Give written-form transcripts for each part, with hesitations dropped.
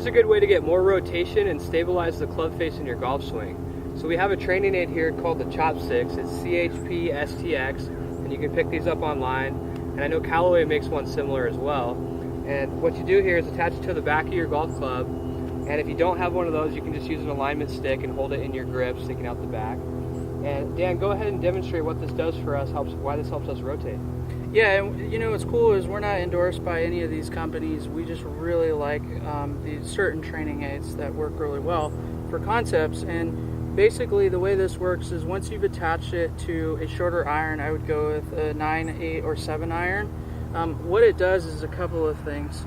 here's a good way to get more rotation and stabilize the club face in your golf swing. So we have a training aid here called the Chopsticks. It's CHP STX, and you can pick these up online. And I know Callaway makes one similar as well. And what you do here is attach it to the back of your golf club. And if you don't have one of those, you can just use an alignment stick and hold it in your grip, sticking out the back. And Dan, go ahead and demonstrate what this does for us, why this helps us rotate. Yeah, and you know what's cool is we're not endorsed by any of these companies. We just really like these certain training aids that work really well for concepts. And basically the way this works is once you've attached it to a shorter iron, I would go with a 9, 8, or 7 iron. What it does is a couple of things.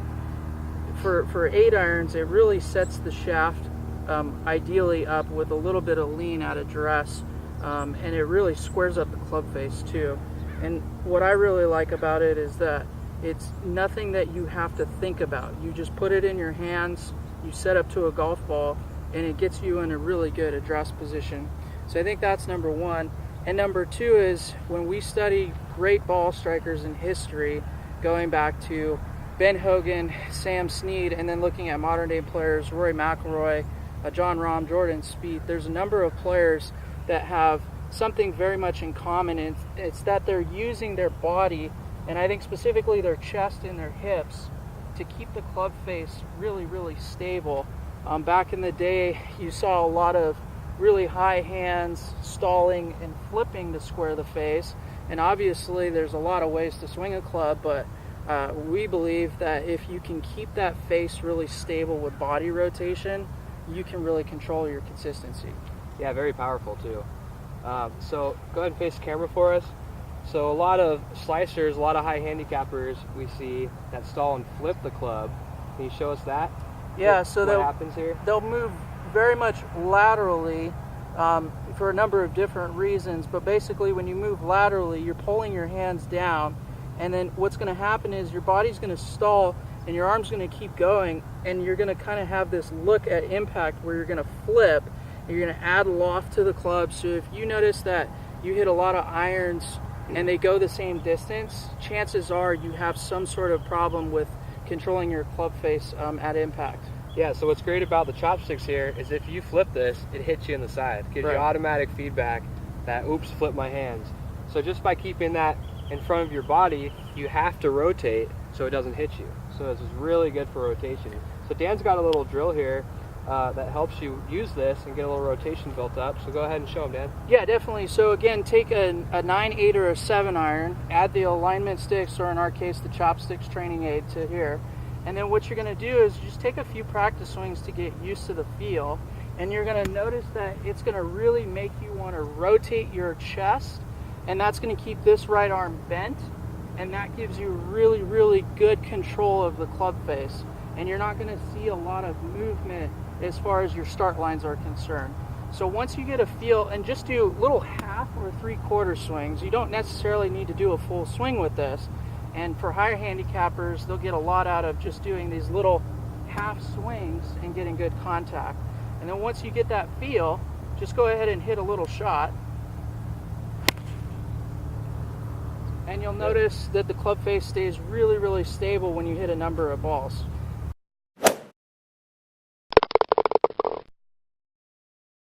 For 8 irons, it really sets the shaft ideally up with a little bit of lean out of duress, and it really squares up the club face too. And what I really like about it is that it's nothing that you have to think about. You just put it in your hands, you set up to a golf ball, and it gets you in a really good address position. So I think that's number one. And number two is when we study great ball strikers in history, going back to Ben Hogan, Sam Snead, and then looking at modern day players, Rory McIlroy, Jon Rahm, Jordan Spieth, there's a number of players that have something very much in common, and it's that they're using their body, and I think specifically their chest and their hips, to keep the club face really, really stable. Back in the day, you saw a lot of really high hands, stalling and flipping to square the face, and obviously there's a lot of ways to swing a club, but we believe that if you can keep that face really stable with body rotation, you can really control your consistency. Yeah, very powerful too. So go ahead and face the camera for us. So a lot of slicers, a lot of high handicappers we see that stall and flip the club. Can you show us that? Yeah, so what happens here? They'll move very much laterally for a number of different reasons, but basically when you move laterally, you're pulling your hands down, and then what's going to happen is your body's going to stall and your arm's going to keep going, and you're going to kind of have this look at impact where you're going to flip, and you're going to add loft to the club. So if you notice that you hit a lot of irons and they go the same distance, chances are you have some sort of problem with controlling your club face at impact. Yeah, so what's great about the Chopsticks here is if you flip this, it hits you in the side. It gives you automatic feedback that, oops, flip my hands. So just by keeping that in front of your body, you have to rotate so it doesn't hit you. So this is really good for rotation. So Dan's got a little drill here that helps you use this and get a little rotation built up. So go ahead and show them, Dan. Yeah, definitely. So again, take a 9, 8, or a 7 iron, add the alignment sticks, or in our case, the Chopsticks training aid to here. And then what you're going to do is just take a few practice swings to get used to the feel. And you're going to notice that it's going to really make you want to rotate your chest. And that's going to keep this right arm bent. And that gives you really, really good control of the club face. And you're not going to see a lot of movement as far as your start lines are concerned. So once you get a feel, and just do little half or 3/4 swings, you don't necessarily need to do a full swing with this. And for higher handicappers, they'll get a lot out of just doing these little half swings and getting good contact. And then once you get that feel, just go ahead and hit a little shot. And you'll notice that the club face stays really, really stable when you hit a number of balls.